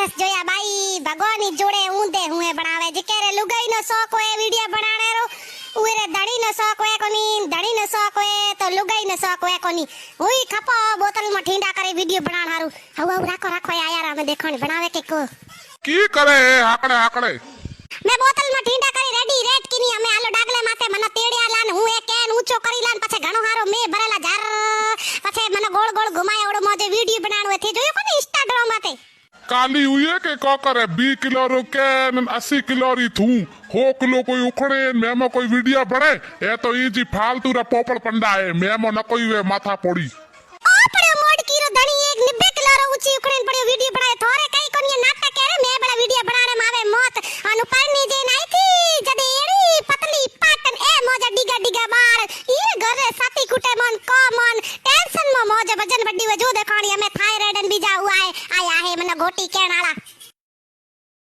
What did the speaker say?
status Zoya भाई भगवानी जोड़े ऊंदे हुए बनावे जिकेरे लुगाई नो शौक होए वीडियो बनाने रो उरे धड़ी नो शौक होए कोनी धड़ी नो शौक होए तो लुगाई नो शौक होए कोनी हुई खपो बोतल में ठींडा करे वीडियो बनाण हारू हवा राखो राखो यार हमें देखण बनावे के को की करे आकड़े आकड़े मैं बोतल में ठींडा करी रेडी रेट किनी हमें आलो डागले माथे मने तेड़िया लान हूं एक केन ऊंचो करी लान पछे घणो हारो મે ભરેલા ઝાર पछे मने गोल गोल घुमाय ओडो मोजे वीडियो बनाणो थी जोयो कोनी इंस्टाग्राम माथे काली हुई है के को करे 20 किलो रो कैन 80 किलो री थू हो किलो कोई उखड़े मेमो कोई वीडियो बने ए तो ई जी फालतू रा पोपड़ पंडा है मेमो न कोई वे माथा पोड़ी ओ पड़े मोड की रो धणी एक 90 किलो रो ऊंची उखड़ेन पड़े वीडियो बनाए थोरे कई कोनी नाटक करे मैं बड़ा वीडियो बनाने मावे मौत अनु पानी जे नाई थी जदे एड़ी पतली पाटन ए मोजा डिगा डिगा बार ई घरे साथी कुटे मन कॉमन टेंशन में मौज वजन बड्डी वे जो देखाणी हमें थायराइड न बीजा हुआ है आया है मने गोटी केण आला